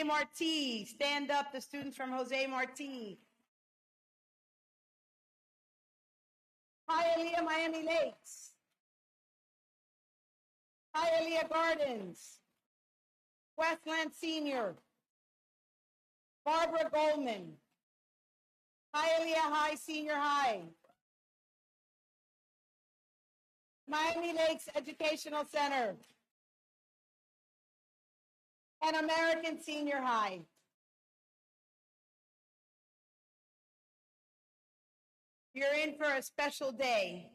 Jose Marti. Stand up, the students from Jose Marti. Hialeah Miami Lakes. Hialeah Gardens. Westland Senior. Barbara Goldman. Hialeah High Senior High. Miami Lakes Educational Center. And American Senior High. You're in for a special day.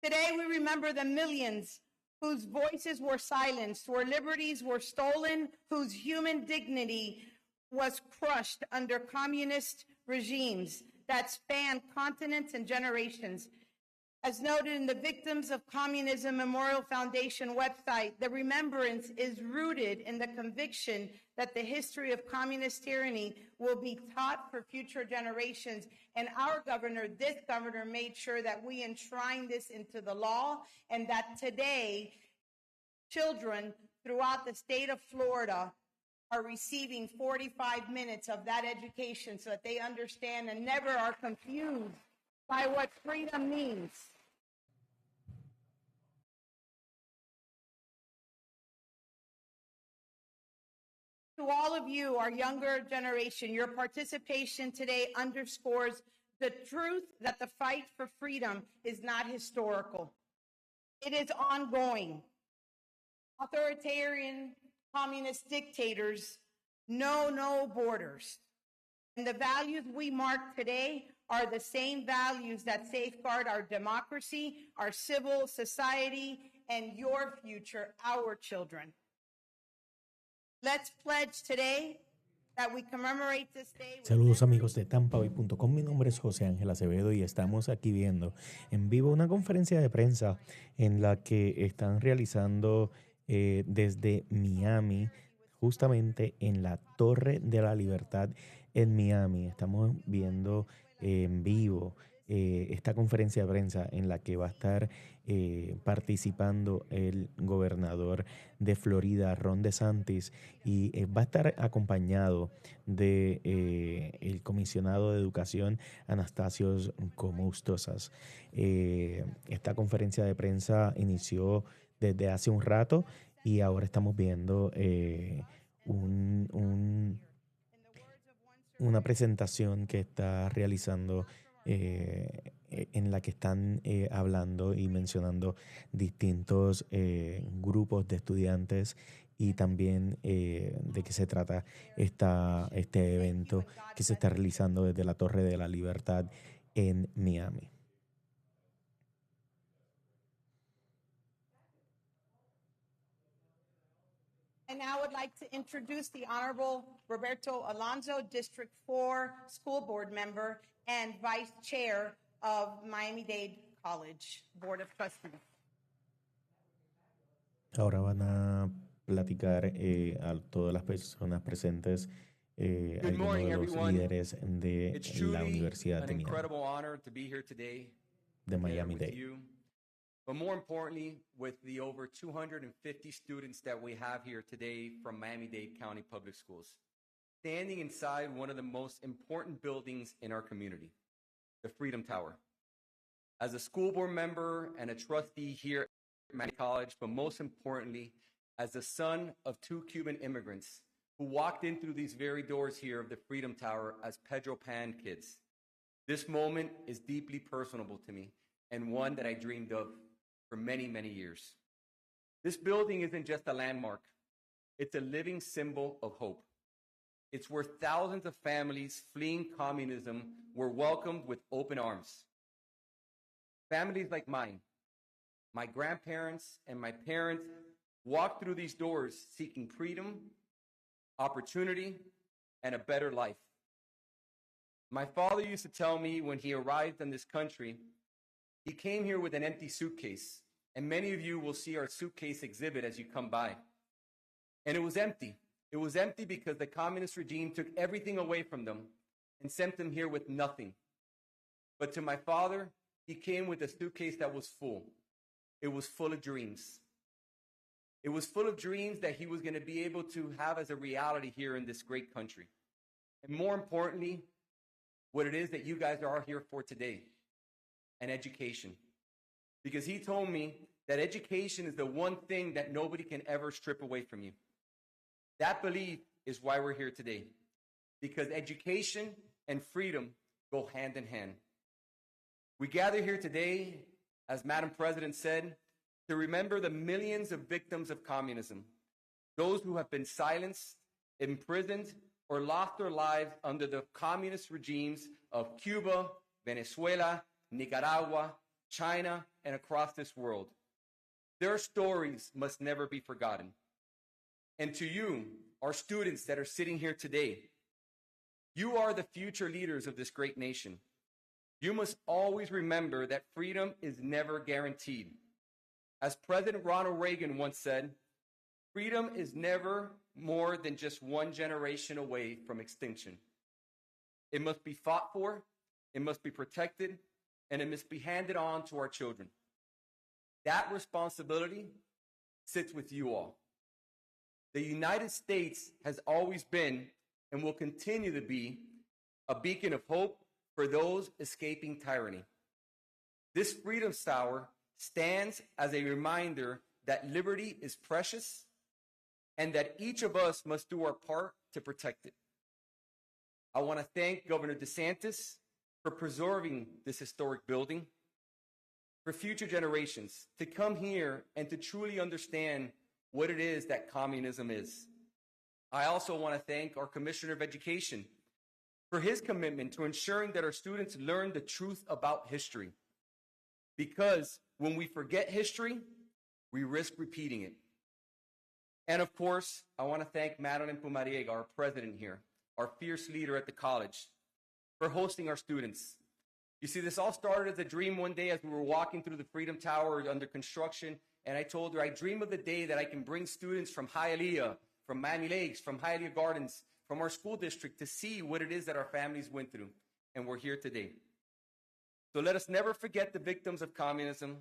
Today we remember the millions whose voices were silenced, whose liberties were stolen, whose human dignity was crushed under communist regimes that span continents and generations. As noted in the Victims of Communism Memorial Foundation website, the remembrance is rooted in the conviction that the history of communist tyranny will be taught for future generations. And our governor, this governor, made sure that we enshrine this into the law, and that today, children throughout the state of Florida are receiving 45 minutes of that education so that they understand and never are confused by what freedom means. To all of you, our younger generation, your participation today underscores the truth that the fight for freedom is not historical. It is ongoing. Authoritarian communist dictators know no borders. And the values we mark today are the same values that safeguard our democracy, our civil society, and your future, our children. Let's pledge today that we commemorate this day. Saludos amigos de TampaHoy.com, mi nombre es José Ángel Acevedo y estamos aquí viendo en vivo una conferencia de prensa en la que están realizando desde Miami, justamente en la Torre de la Libertad en Miami. Estamos viendo en vivo esta conferencia de prensa en la que va a estar participando el gobernador de Florida, DeSantis, y va a estar acompañado de el comisionado de Educación, Anastasios Komustosas. Esta conferencia de prensa inició desde hace un rato y ahora estamos viendo una presentación que está realizando en la que están hablando y mencionando distintos grupos de estudiantes y también de qué se trata este evento que se está realizando desde la Torre de la Libertad en Miami. And now I would like to introduce the Honorable Roberto Alonso, District 4 School Board Member and Vice Chair of Miami-Dade College Board of Trustees. Ahora van a platicar a todas las personas presentes, algunos de los líderes de la Universidad de Miami-Dade. But more importantly, with the over 250 students that we have here today from Miami-Dade County Public Schools, standing inside one of the most important buildings in our community, the Freedom Tower. As a school board member and a trustee here at Miami College, but most importantly, as the son of two Cuban immigrants who walked in through these very doors here of the Freedom Tower as Pedro Pan kids, this moment is deeply personable to me and one that I dreamed of for many, many years. This building isn't just a landmark. It's a living symbol of hope. It's where thousands of families fleeing communism were welcomed with open arms. Families like mine, my grandparents and my parents walked through these doors seeking freedom, opportunity, and a better life. My father used to tell me when he arrived in this country, he came here with an empty suitcase, and many of you will see our suitcase exhibit as you come by. And it was empty. It was empty because the communist regime took everything away from them and sent them here with nothing. But to my father, he came with a suitcase that was full. It was full of dreams. It was full of dreams that he was going to be able to have as a reality here in this great country. And more importantly, what it is that you guys are here for today, an education. Because he told me that education is the one thing that nobody can ever strip away from you. That belief is why we're here today. Because education and freedom go hand in hand. We gather here today, as Madam President said, to remember the millions of victims of communism, those who have been silenced, imprisoned, or lost their lives under the communist regimes of Cuba, Venezuela, Nicaragua, China, and across this world. Their stories must never be forgotten. And to you, our students that are sitting here today, you are the future leaders of this great nation. You must always remember that freedom is never guaranteed. As President Ronald Reagan once said, freedom is never more than just one generation away from extinction. It must be fought for, it must be protected, and it must be handed on to our children. That responsibility sits with you all. The United States has always been and will continue to be a beacon of hope for those escaping tyranny. This Freedom Tower stands as a reminder that liberty is precious and that each of us must do our part to protect it. I want to thank Governor DeSantis for preserving this historic building for future generations to come here and to truly understand what it is that communism is. I also want to thank our Commissioner of Education for his commitment to ensuring that our students learn the truth about history. Because when we forget history, we risk repeating it. And of course, I want to thank Madeline Pumariega, our president here, our fierce leader at the college, for hosting our students. You see, this all started as a dream one day as we were walking through the Freedom Tower under construction, and I told her, I dream of the day that I can bring students from Hialeah, from Miami Lakes, from Hialeah Gardens, from our school district to see what it is that our families went through, and we're here today. So let us never forget the victims of communism.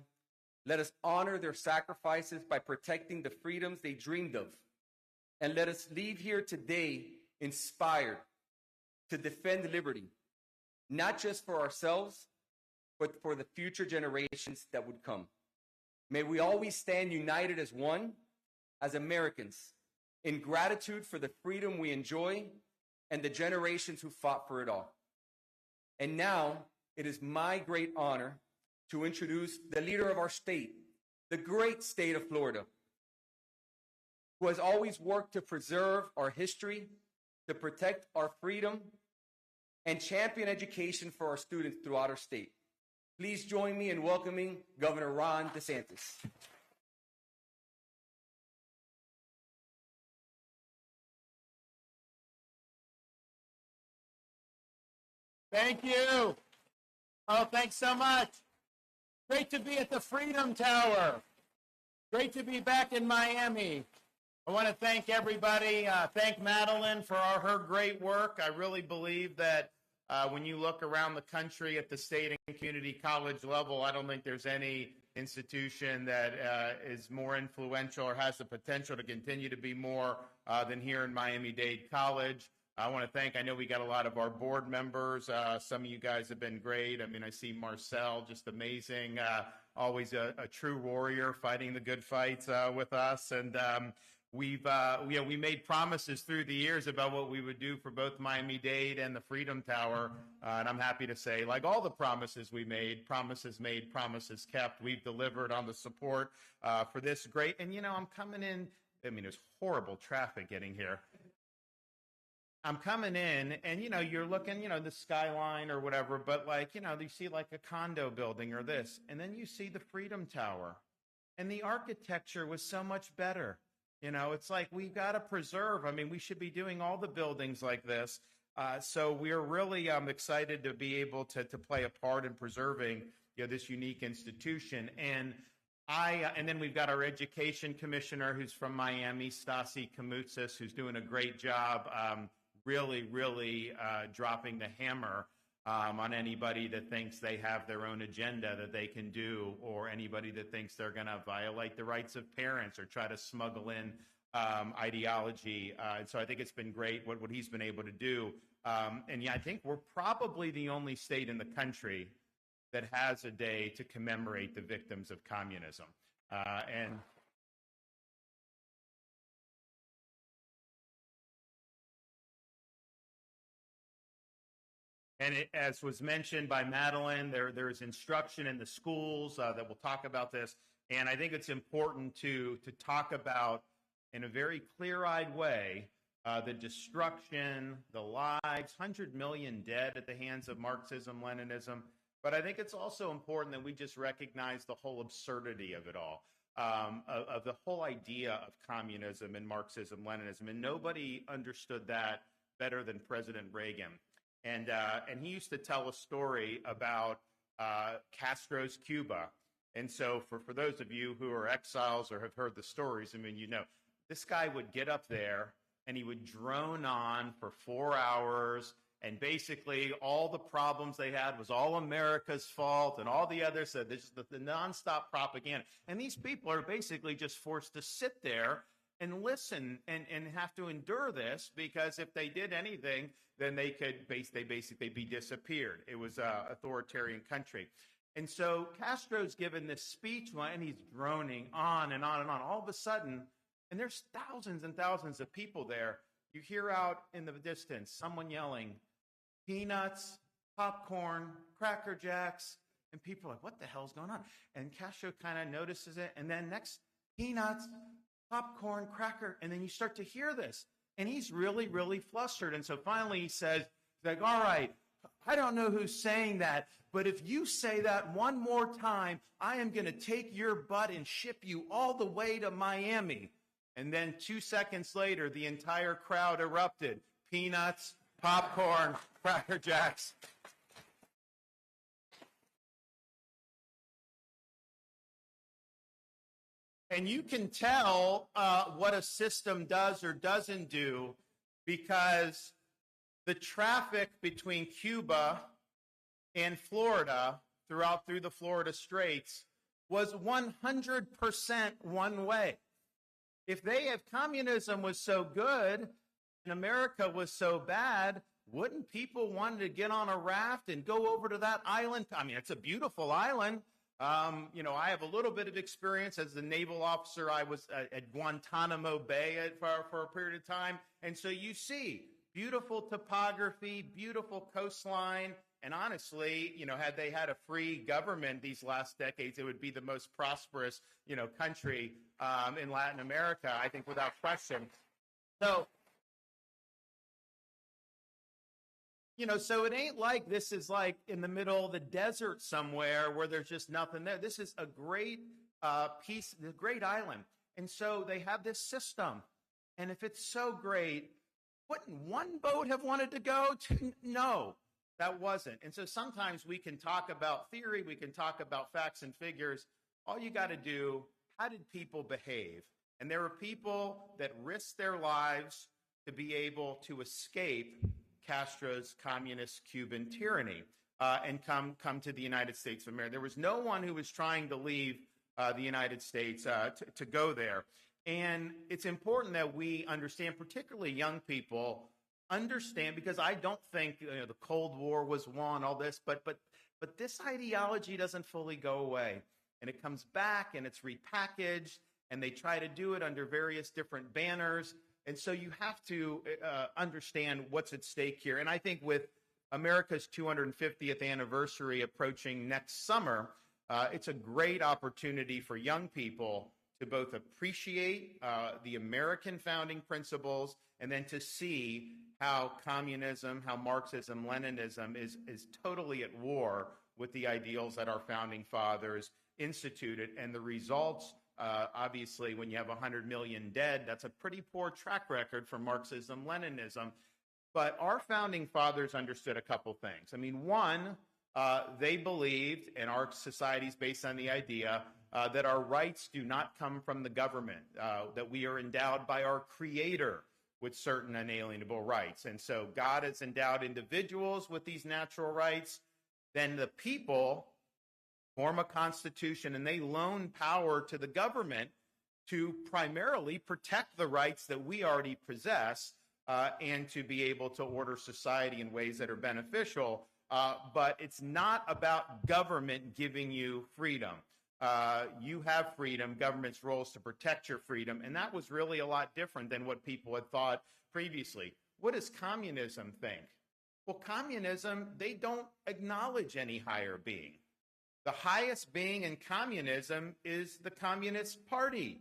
Let us honor their sacrifices by protecting the freedoms they dreamed of. And let us leave here today inspired to defend liberty, not just for ourselves, but for the future generations that would come. May we always stand united as one, as Americans, in gratitude for the freedom we enjoy and the generations who fought for it all. And now, it is my great honor to introduce the leader of our state, the great state of Florida, who has always worked to preserve our history, to protect our freedom, and champion education for our students throughout our state. Please join me in welcoming Governor Ron DeSantis. Thank you. Oh, thanks so much. Great to be at the Freedom Tower. Great to be back in Miami. I want to thank everybody. Thank Madeline for her great work. I really believe that when you look around the country at the state and community college level, I don't think there's any institution that is more influential or has the potential to continue to be more than here in Miami-Dade College. I want to thank, I know we got a lot of our board members. Some of you guys have been great. I mean, I see Marcel, just amazing, always a true warrior fighting the good fights with us. And we made promises through the years about what we would do for both Miami-Dade and the Freedom Tower. And I'm happy to say, like all the promises we made, promises made, promises kept, we've delivered on the support for this great. And, you know, I'm coming in, I mean, there's horrible traffic getting here. I'm coming in and, you know, you're looking, you know, the skyline or whatever, but like, you know, you see like a condo building or this, and then you see the Freedom Tower and the architecture was so much better. You know, it's like, we've got to preserve. I mean, we should be doing all the buildings like this. So we're really excited to be able to play a part in preserving, you know, this unique institution. And then we've got our education commissioner who's from Miami, Stasi Kamoutsas, who's doing a great job. Really dropping the hammer on anybody that thinks they have their own agenda that they can do, or anybody that thinks they're going to violate the rights of parents or try to smuggle in ideology. And so I think it's been great what he's been able to do. And yeah, I think we're probably the only state in the country that has a day to commemorate the victims of communism. And as was mentioned by Madeline, there is instruction in the schools that will talk about this. And I think it's important to talk about in a very clear-eyed way the destruction, the lives, 100 million dead at the hands of Marxism, Leninism. But I think it's also important that we just recognize the whole absurdity of it all, of the whole idea of communism and Marxism, Leninism. And nobody understood that better than President Reagan. And he used to tell a story about Castro's Cuba. And so for those of you who are exiles or have heard the stories, I mean, you know, this guy would get up there and he would drone on for 4 hours. And basically all the problems they had was all America's fault, and all the others said this is the nonstop propaganda. And these people are basically just forced to sit there and listen and have to endure this, because if they did anything, then they could basically be disappeared. It was an authoritarian country. And so Castro's given this speech, and he's droning on and on and on. All of a sudden, and there's thousands and thousands of people there, you hear out in the distance someone yelling, "Peanuts, popcorn, Cracker Jacks," and people are like, what the hell's going on? And Castro kind of notices it, and then next, peanuts, popcorn, cracker, and then you start to hear this, and he's really, really flustered. And so finally he says, like, all right, I don't know who's saying that, but if you say that one more time, I am going to take your butt and ship you all the way to Miami. And then 2 seconds later, the entire crowd erupted. Peanuts, popcorn, Cracker Jacks. And you can tell what a system does or doesn't do, because the traffic between Cuba and Florida through the Florida Straits was 100% one way. If communism was so good and America was so bad, wouldn't people want to get on a raft and go over to that island? I mean, it's a beautiful island. You know, I have a little bit of experience as a naval officer. I was at Guantanamo Bay for a period of time. And so you see beautiful topography, beautiful coastline. And honestly, you know, had they had a free government these last decades, it would be the most prosperous, you know, country in Latin America, I think, without question. So, you know, so it ain't like this is like in the middle of the desert somewhere where there's just nothing there. This is a great piece, a great island. And so they have this system. And if it's so great, wouldn't one boat have wanted to go to? No, that wasn't. And so sometimes we can talk about theory, we can talk about facts and figures. All you got to do, how did people behave? And there were people that risked their lives to be able to escape Castro's communist Cuban tyranny and come to the United States of America. There was no one who was trying to leave the United States to go there. And it's important that we understand, particularly young people, understand, because I don't think the Cold War was won, all this, but this ideology doesn't fully go away. And it comes back and it's repackaged, and they try to do it under various different banners. And so you have to understand what's at stake here. And I think with America's 250th anniversary approaching next summer, it's a great opportunity for young people to both appreciate the American founding principles, and then to see how communism, how Marxism, Leninism is totally at war with the ideals that our founding fathers instituted. And the results, obviously, when you have 100 million dead, that's a pretty poor track record for Marxism, Leninism. But our founding fathers understood a couple things. I mean, one, they believed, and our society is based on the idea that our rights do not come from the government, that we are endowed by our Creator, with certain unalienable rights. And so God has endowed individuals with these natural rights. Then the people form a constitution and they loan power to the government to primarily protect the rights that we already possess and to be able to order society in ways that are beneficial. But it's not about government giving you freedom. You have freedom. Government's role is to protect your freedom. And that was really a lot different than what people had thought previously. What does communism think? Well, communism, they don't acknowledge any higher being. The highest being in communism is the Communist Party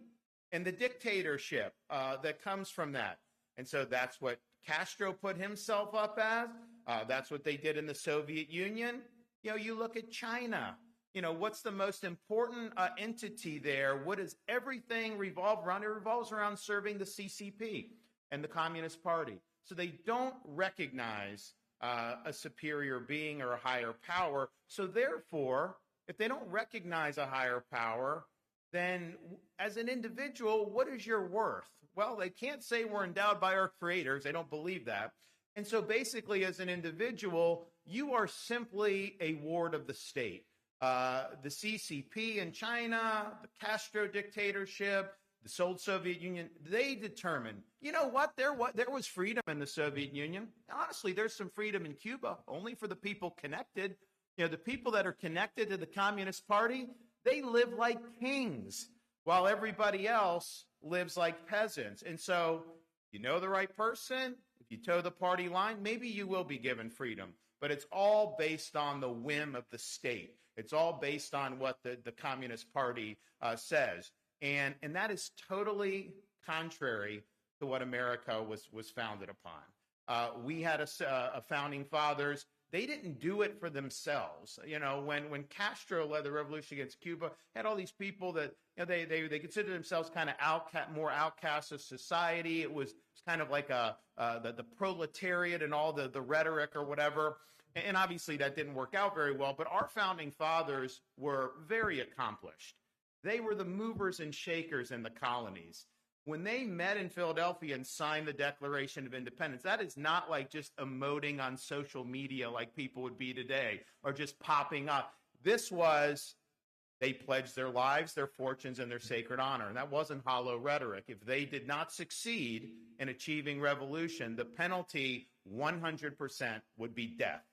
and the dictatorship that comes from that. And so that's what Castro put himself up as. That's what they did in the Soviet Union. You know, you look at China. You know, what's the most important entity there? What does everything revolve around? It revolves around serving the CCP and the Communist Party. So they don't recognize a superior being or a higher power. So therefore, if they don't recognize a higher power, then as an individual, what is your worth? Well, they can't say we're endowed by our creators. They don't believe that. And so basically, as an individual, you are simply a ward of the state. The CCP in China, the Castro dictatorship, the old Soviet Union, they determined, you know what, there was freedom in the Soviet Union. Honestly, there's some freedom in Cuba, only for the people connected. You know, the people that are connected to the Communist Party, they live like kings, while everybody else lives like peasants. And so, you know the right person, if you toe the party line, maybe you will be given freedom. But it's all based on the whim of the state. It's all based on what the Communist Party says. And that is totally contrary to what America was founded upon. We had a founding fathers. They didn't do it for themselves. You know, when Castro led the revolution against Cuba, had all these people that, you know, they considered themselves kind of more outcasts of society. It was kind of like the proletariat and all the rhetoric or whatever. And obviously that didn't work out very well. But our founding fathers were very accomplished. They were the movers and shakers in the colonies. When they met in Philadelphia and signed the Declaration of Independence, that is not like just emoting on social media like people would be today, or just popping up. This was, they pledged their lives, their fortunes, and their sacred honor. And that wasn't hollow rhetoric. If they did not succeed in achieving revolution, the penalty 100% would be death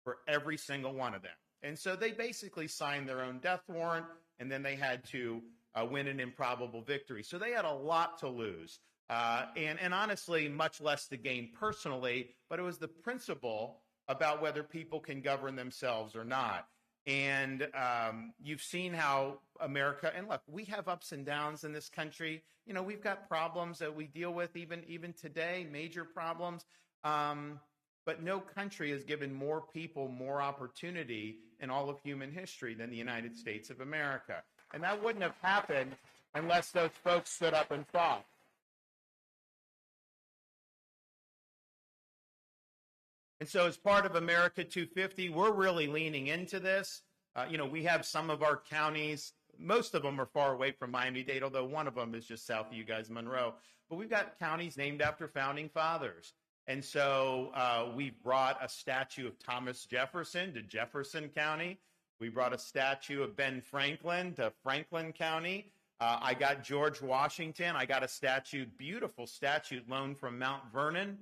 for every single one of them. And so they basically signed their own death warrant, and then they had to win an improbable victory. So they had a lot to lose, and honestly, much less to gain personally, but it was the principle about whether people can govern themselves or not. And you've seen how America, and look, we have ups and downs in this country. You know, we've got problems that we deal with even today, major problems. But no country has given more people more opportunity in all of human history than the United States of America. And that wouldn't have happened unless those folks stood up and fought. And so as part of America 250, we're really leaning into this. You know, we have some of our counties, most of them are far away from Miami-Dade, although one of them is just south of you guys, Monroe. But we've got counties named after founding fathers. And so we brought a statue of Thomas Jefferson to Jefferson County. We brought a statue of Ben Franklin to Franklin County. I got George Washington. I got a statue, beautiful statue loaned from Mount Vernon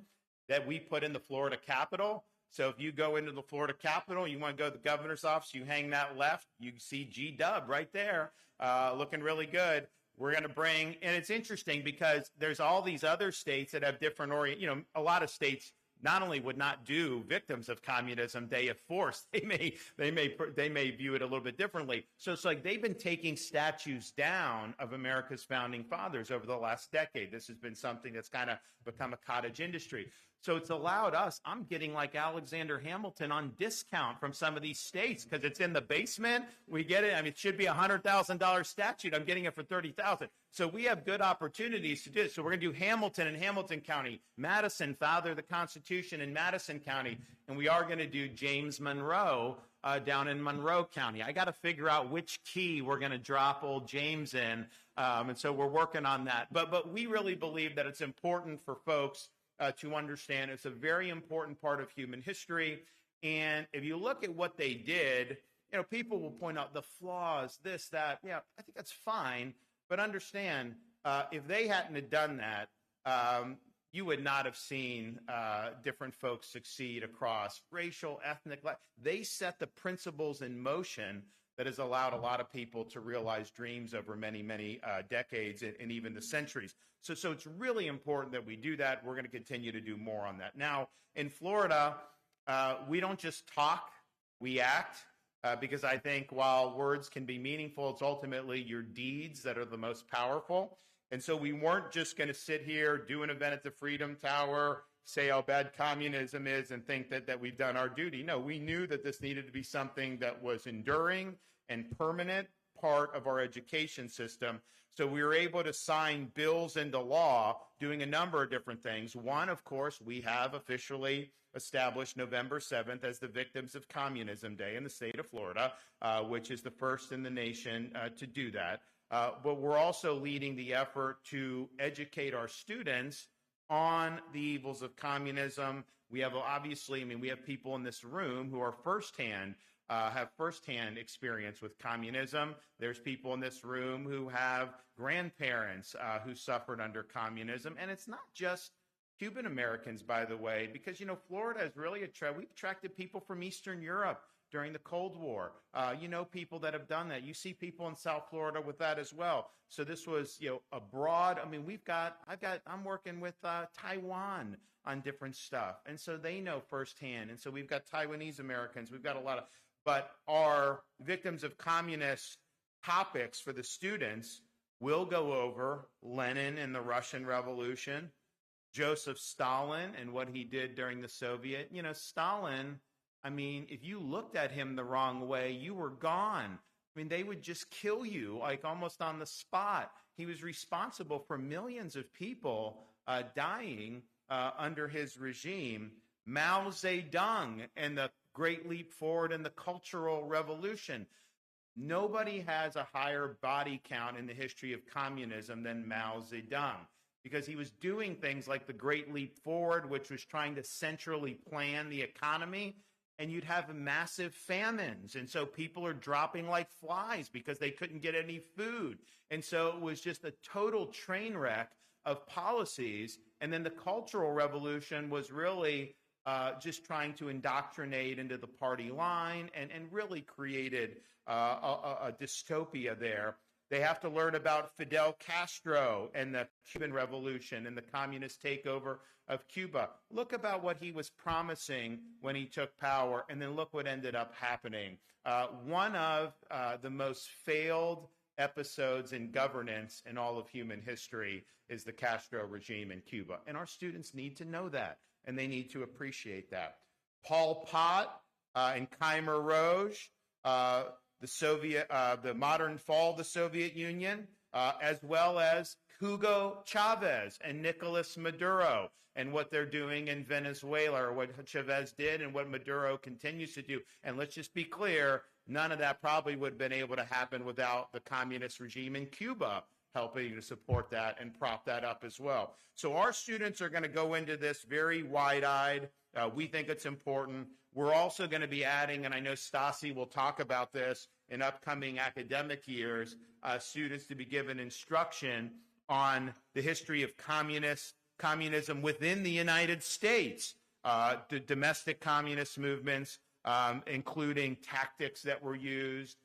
that we put in the Florida Capitol. So if you go into the Florida Capitol, you want to go to the governor's office, you hang that left, you see G-Dub right there, looking really good. We're going to bring, and it's interesting because there's all these other states that have different a lot of states not only would not do victims of communism day of force, they may view it a little bit differently. So it's like they've been taking statues down of America's founding fathers over the last decade. This has been something that's kind of become a cottage industry. So it's allowed us, I'm getting like Alexander Hamilton on discount from some of these states because it's in the basement. We get it. I mean, it should be a $100,000 statute. I'm getting it for $30,000. So we have good opportunities to do it. So we're going to do Hamilton in Hamilton County, Madison, Father of the Constitution in Madison County, and we are going to do James Monroe down in Monroe County. I got to figure out which key we're going to drop old James in, and so we're working on that. But we really believe that it's important for folks to understand it's a very important part of human history. And if you look at what they did, you know, people will point out the flaws, this, that. Yeah, I think that's fine. But understand, if they hadn't have done that, you would not have seen different folks succeed across racial, ethnic. They set the principles in motion that has allowed a lot of people to realize dreams over many, many decades and even the centuries. So it's really important that we do that. We're going to continue to do more on that. Now, in Florida, we don't just talk, we act, because I think while words can be meaningful, it's ultimately your deeds that are the most powerful. And so we weren't just going to sit here, do an event at the Freedom Tower, say how bad communism is and think that we've done our duty. No, we knew that this needed to be something that was enduring and permanent part of our education system. So we were able to sign bills into law doing a number of different things. One, of course, we have officially established November 7th as the Victims of Communism Day in the state of Florida, which is the first in the nation to do that. But we're also leading the effort to educate our students on the evils of communism. We have, obviously, I mean, we have people in this room who are have firsthand experience with communism. There's people in this room who have grandparents who suffered under communism. And it's not just Cuban Americans, by the way, because, you know, Florida is really we've attracted people from Eastern Europe during the Cold War. You know, people that have done that. You see people in South Florida with that as well. So this was, you know, abroad. I mean, I'm working with Taiwan on different stuff. And so they know firsthand. And so we've got Taiwanese Americans. We've got a lot of, but our Victims of Communist topics for the students will go over Lenin and the Russian Revolution, Joseph Stalin and what he did during the Soviet. You know, Stalin, I mean, if you looked at him the wrong way, you were gone. I mean, they would just kill you, like almost on the spot. He was responsible for millions of people dying under his regime. Mao Zedong and the Great Leap Forward and the Cultural Revolution. Nobody has a higher body count in the history of communism than Mao Zedong, because he was doing things like the Great Leap Forward, which was trying to centrally plan the economy. And you'd have massive famines. And so people are dropping like flies because they couldn't get any food. And so it was just a total train wreck of policies. And then the Cultural Revolution was really just trying to indoctrinate into the party line and really created a dystopia there. They have to learn about Fidel Castro and the Cuban Revolution and the communist takeover of Cuba. Look about what he was promising when he took power, and then look what ended up happening. One of the most failed episodes in governance in all of human history is the Castro regime in Cuba. And our students need to know that, and they need to appreciate that. Pol Pot and Khmer Rouge, the modern fall of the Soviet Union, as well as Hugo Chavez and Nicolas Maduro and what they're doing in Venezuela, or what Chavez did and what Maduro continues to do. And let's just be clear, none of that probably would have been able to happen without the communist regime in Cuba helping to support that and prop that up as well. So our students are going to go into this very wide-eyed. We think it's important. We're also going to be adding, and I know Stasi will talk about this in upcoming academic years, students to be given instruction on the history of communism within the United States, the domestic communist movements, including tactics that were used.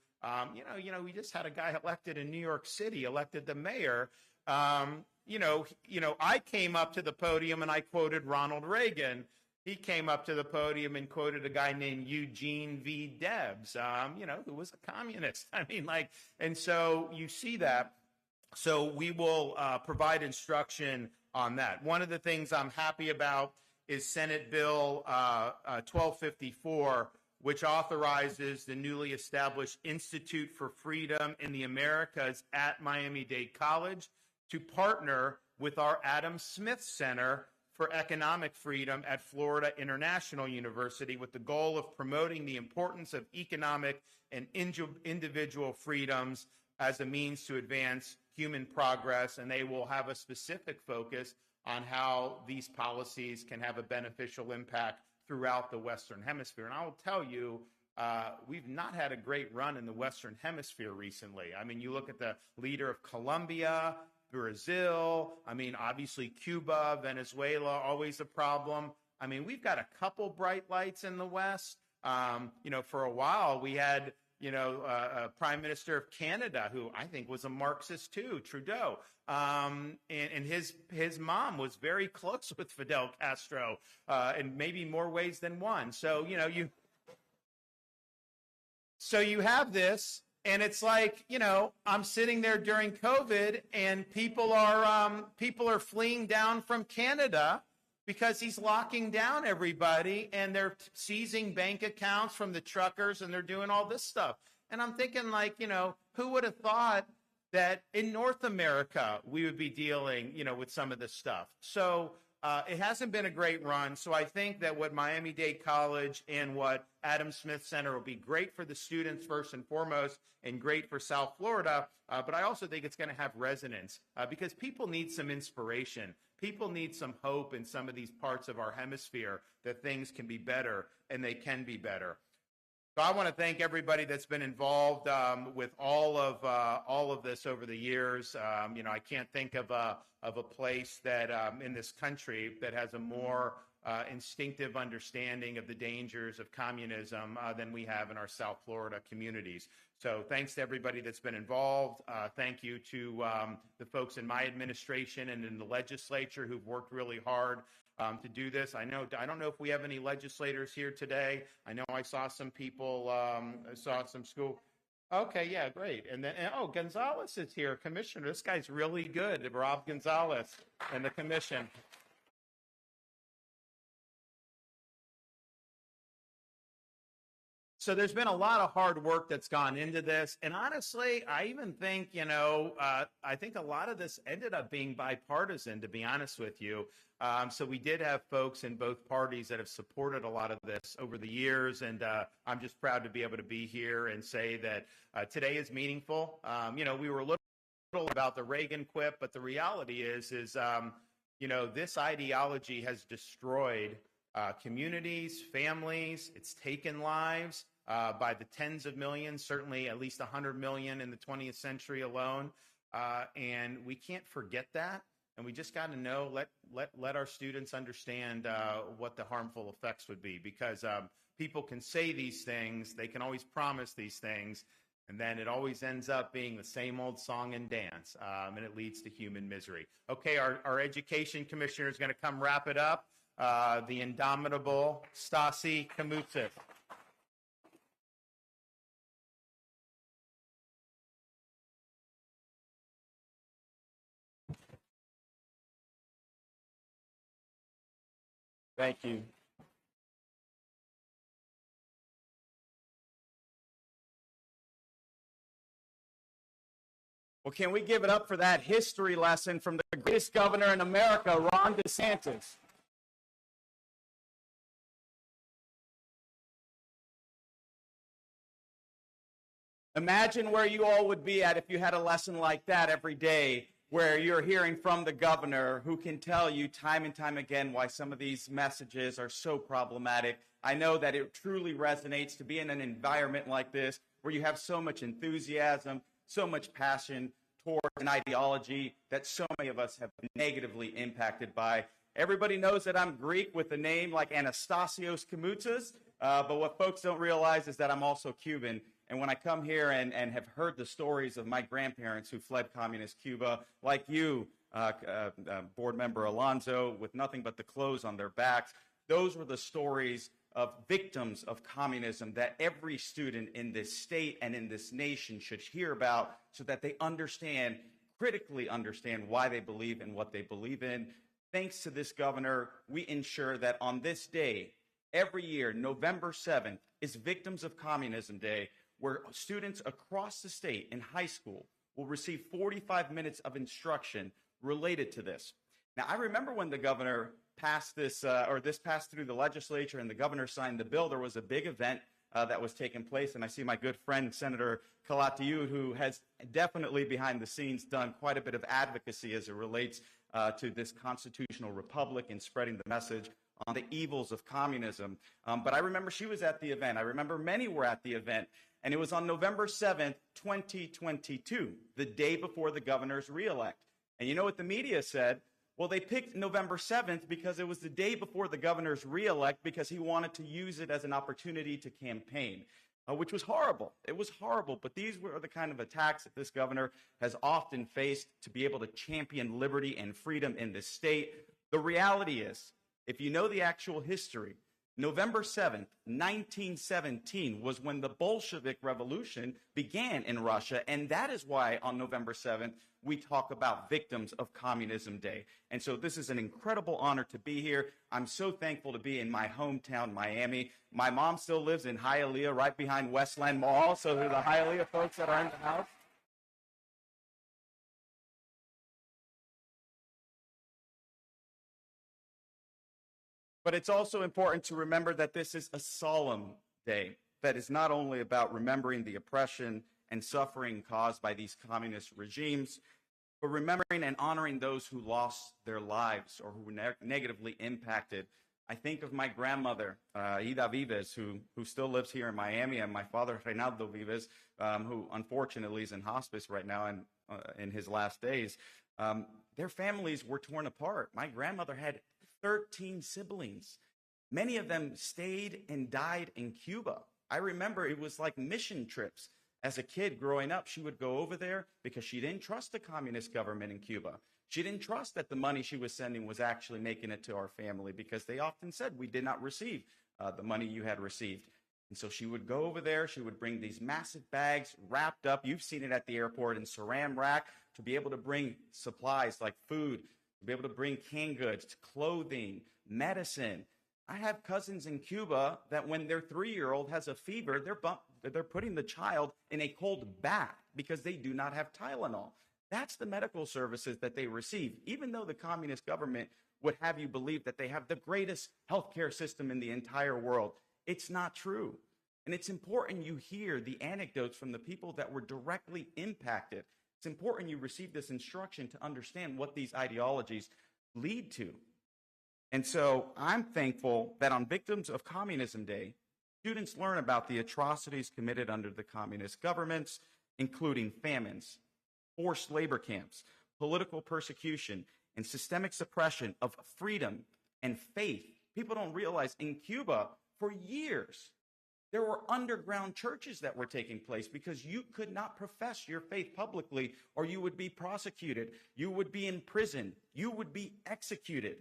We just had a guy elected in New York City, elected the mayor. I came up to the podium and I quoted Ronald Reagan. He came up to the podium and quoted a guy named Eugene V. Debs, who was a communist. And so you see that. So we will provide instruction on that. One of the things I'm happy about is Senate Bill 1254, which authorizes the newly established Institute for Freedom in the Americas at Miami-Dade College to partner with our Adam Smith Center for Economic Freedom at Florida International University with the goal of promoting the importance of economic and individual freedoms as a means to advance human progress. And they will have a specific focus on how these policies can have a beneficial impact throughout the Western Hemisphere. And I will tell you, we've not had a great run in the Western Hemisphere recently. I mean, you look at the leader of Colombia, Brazil, I mean, obviously Cuba, Venezuela, always a problem. I mean, we've got a couple bright lights in the West. You know, for a while we had, you know, a Prime Minister of Canada who I think was a Marxist too, Trudeau. And his mom was very close with Fidel Castro in maybe more ways than one. So, you know, you have this, and it's like, you know, I'm sitting there during COVID, and people are fleeing down from Canada because he's locking down everybody, and they're seizing bank accounts from the truckers, and they're doing all this stuff. And I'm thinking, like, you know, who would have thought that in North America we would be dealing, you know, with some of this stuff? So it hasn't been a great run. So I think that what Miami-Dade College and what Adam Smith Center will be great for the students first and foremost, and great for South Florida. But I also think it's going to have resonance because people need some inspiration. People need some hope in some of these parts of our hemisphere that things can be better, and they can be better. So I want to thank everybody that's been involved with all of this over the years. You know, I can't think of a place that in this country that has a more instinctive understanding of the dangers of communism than we have in our South Florida communities. So thanks to everybody that's been involved. Thank you to the folks in my administration and in the legislature who've worked really hard to do this. I don't know if we have any legislators here today. I know I saw some people, saw some school. Okay, yeah, great. And then, oh, Gonzalez is here, Commissioner. This guy's really good, Rob Gonzalez, and the commission. So there's been a lot of hard work that's gone into this. And honestly, I even think, you know, I think a lot of this ended up being bipartisan, to be honest with you. So we did have folks in both parties that have supported a lot of this over the years. And I'm just proud to be able to be here and say that today is meaningful. You know, we were a little about the Reagan quip, but the reality is, you know, this ideology has destroyed communities, families. It's taken lives by the tens of millions, certainly at least 100 million in the 20th century alone. And we can't forget that. And we just got to know, let our students understand what the harmful effects would be, because people can say these things, they can always promise these things, and then it always ends up being the same old song and dance, and it leads to human misery. Okay, our education commissioner is going to come wrap it up. The indomitable Stasi Kamutzis. Thank you. Well, can we give it up for that history lesson from the greatest governor in America, Ron DeSantis? Imagine where you all would be at if you had a lesson like that every day, where you're hearing from the governor who can tell you time and time again why some of these messages are so problematic. I know that it truly resonates to be in an environment like this where you have so much enthusiasm, so much passion towards an ideology that so many of us have been negatively impacted by. Everybody knows that I'm Greek with a name like Anastasios Kamutzis, but what folks don't realize is that I'm also Cuban. And when I come here and have heard the stories of my grandparents who fled communist Cuba, like you, board member Alonzo, with nothing but the clothes on their backs, those were the stories of victims of communism that every student in this state and in this nation should hear about, so that they understand, critically understand, why they believe in what they believe in. Thanks to this governor, we ensure that on this day, every year, November 7th, is Victims of Communism Day, where students across the state in high school will receive 45 minutes of instruction related to this. Now, I remember when the governor passed this, this passed through the legislature and the governor signed the bill, there was a big event that was taking place, and I see my good friend, Senator Calatayud, who has definitely behind the scenes done quite a bit of advocacy as it relates to this constitutional republic and spreading the message on the evils of communism. But I remember she was at the event. I remember many were at the event, and it was on November 7th, 2022, the day before the governor's reelect. And you know what the media said? Well, they picked November 7th because it was the day before the governor's reelect because he wanted to use it as an opportunity to campaign, which was horrible. It was horrible, but these were the kind of attacks that this governor has often faced to be able to champion liberty and freedom in this state. The reality is, if you know the actual history, November 7th, 1917 was when the Bolshevik Revolution began in Russia, and that is why on November 7th, we talk about Victims of Communism Day. And so this is an incredible honor to be here. I'm so thankful to be in my hometown, Miami. My mom still lives in Hialeah, right behind Westland Mall, so they're the Hialeah folks that are in the house. But it's also important to remember that this is a solemn day that is not only about remembering the oppression and suffering caused by these communist regimes, but remembering and honoring those who lost their lives or who were negatively impacted. I think of my grandmother, Ida Vives, who still lives here in Miami, and my father, Reinaldo Vives, who unfortunately is in hospice right now and in his last days. Their families were torn apart. My grandmother had 13 siblings. Many of them stayed and died in Cuba. I remember it was like mission trips. As a kid growing up, she would go over there because she didn't trust the communist government in Cuba. She didn't trust that the money she was sending was actually making it to our family because they often said, we did not receive the money you had received. And so she would go over there. She would bring these massive bags wrapped up. You've seen it at the airport in saran wrap to be able to bring supplies like food, to be able to bring canned goods, clothing, medicine. I have cousins in Cuba that when their 3-year-old has a fever, they're putting the child in a cold bath because they do not have Tylenol. That's the medical services that they receive, even though the communist government would have you believe that they have the greatest healthcare system in the entire world. It's not true. And it's important you hear the anecdotes from the people that were directly impacted. It's important you receive this instruction to understand what these ideologies lead to. And so I'm thankful that on Victims of Communism Day, students learn about the atrocities committed under the communist governments, including famines, forced labor camps, political persecution, and systemic suppression of freedom and faith. People don't realize in Cuba, for years, there were underground churches that were taking place because you could not profess your faith publicly or you would be prosecuted, you would be in prison, you would be executed.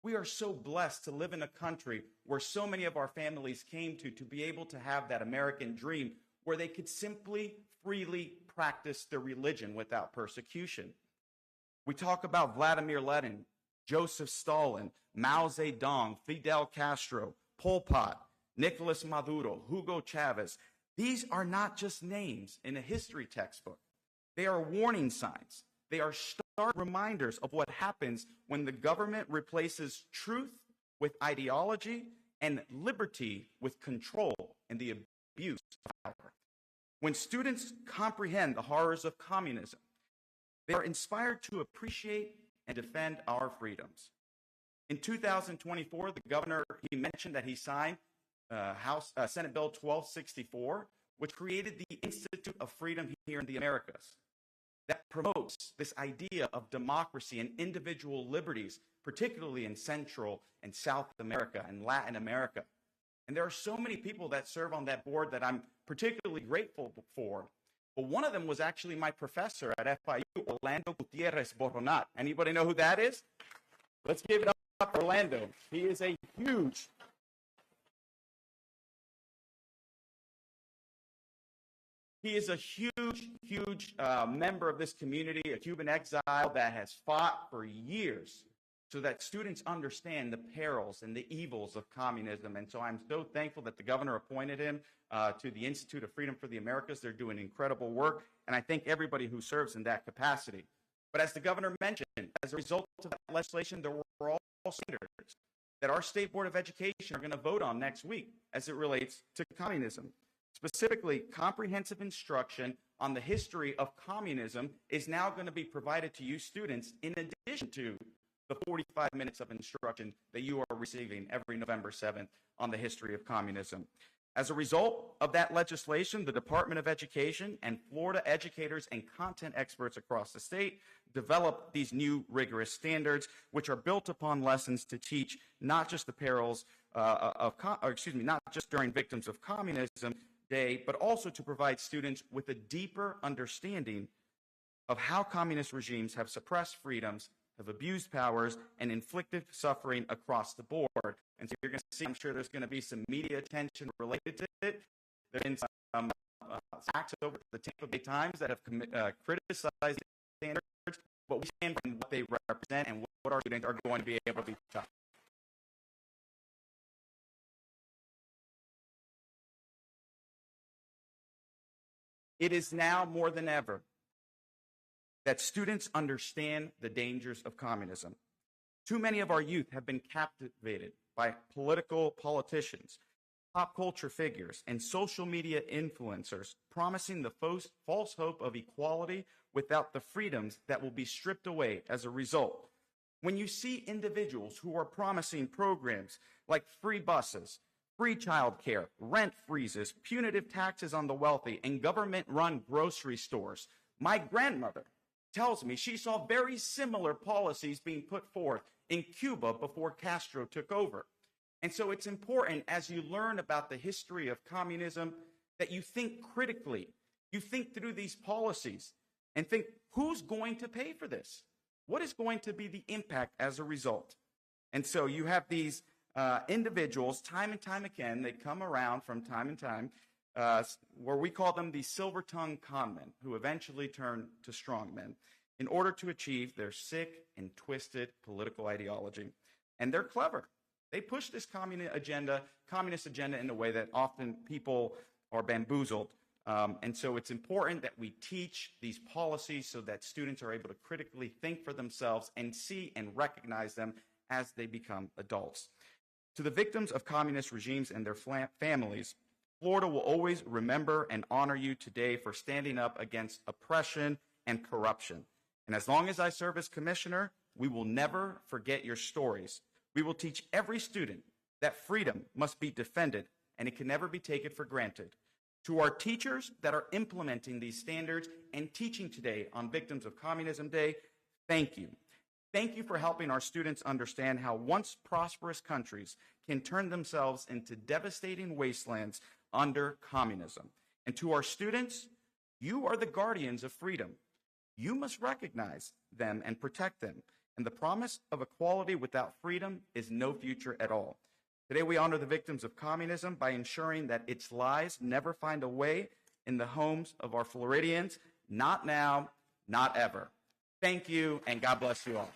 We are so blessed to live in a country where so many of our families came to be able to have that American dream where they could simply, freely practice their religion without persecution. We talk about Vladimir Lenin, Joseph Stalin, Mao Zedong, Fidel Castro, Pol Pot, Nicolas Maduro, Hugo Chavez. These are not just names in a history textbook. They are warning signs. They are stark reminders of what happens when the government replaces truth with ideology and liberty with control and the abuse of power. When students comprehend the horrors of communism, they are inspired to appreciate and defend our freedoms. In 2024, the governor, he mentioned that he signed Senate Bill 1264, which created the Institute of Freedom here in the Americas, that promotes this idea of democracy and individual liberties, particularly in Central and South America and Latin America. And there are so many people that serve on that board that I'm particularly grateful for. But one of them was actually my professor at FIU, Orlando Gutierrez Boronat. Anybody know who that is? Let's give it up for Orlando. He is a huge member of this community, a Cuban exile that has fought for years so that students understand the perils and the evils of communism. And so I'm so thankful that the governor appointed him to the Institute of Freedom for the Americas. They're doing incredible work, and I thank everybody who serves in that capacity. But as the governor mentioned, as a result of that legislation, there were all standards that our State Board of Education are going to vote on next week as it relates to communism. Specifically, comprehensive instruction on the history of communism is now going to be provided to you students in addition to the 45 minutes of instruction that you are receiving every November 7th on the history of communism. As a result of that legislation, the Department of Education and Florida educators and content experts across the state developed these new rigorous standards, which are built upon lessons to teach not just the perils not just during Victims of Communism Day, but also to provide students with a deeper understanding of how communist regimes have suppressed freedoms, have abused powers, and inflicted suffering across the board. And so you're going to see, I'm sure there's going to be some media attention related to it. There have been some facts over the Tampa Bay Times that have criticized the standards, but we stand from what they represent and what our students are going to be able to be taught. It is now more than ever that students understand the dangers of communism. Too many of our youth have been captivated by politicians, pop culture figures, and social media influencers promising the false hope of equality without the freedoms that will be stripped away as a result. When you see individuals who are promising programs like free buses, free childcare, rent freezes, punitive taxes on the wealthy, and government-run grocery stores, my grandmother tells me she saw very similar policies being put forth in Cuba before Castro took over. And so it's important, as you learn about the history of communism, that you think critically. You think through these policies and think, who's going to pay for this? What is going to be the impact as a result? And so you have these individuals, time and time again, they come around from time to time, where we call them the silver-tongued conmen, who eventually turn to strongmen in order to achieve their sick and twisted political ideology. And they're clever. They push this communist agenda in a way that often people are bamboozled. And so it's important that we teach these policies so that students are able to critically think for themselves and see and recognize them as they become adults. To the victims of communist regimes and their families, Florida will always remember and honor you today for standing up against oppression and corruption. And as long as I serve as commissioner, we will never forget your stories. We will teach every student that freedom must be defended and it can never be taken for granted. To our teachers that are implementing these standards and teaching today on Victims of Communism Day, thank you. Thank you for helping our students understand how once prosperous countries can turn themselves into devastating wastelands under communism. And to our students, you are the guardians of freedom. You must recognize them and protect them. And the promise of equality without freedom is no future at all. Today we honor the victims of communism by ensuring that its lies never find a way in the homes of our Floridians, not now, not ever. Thank you, and God bless you all.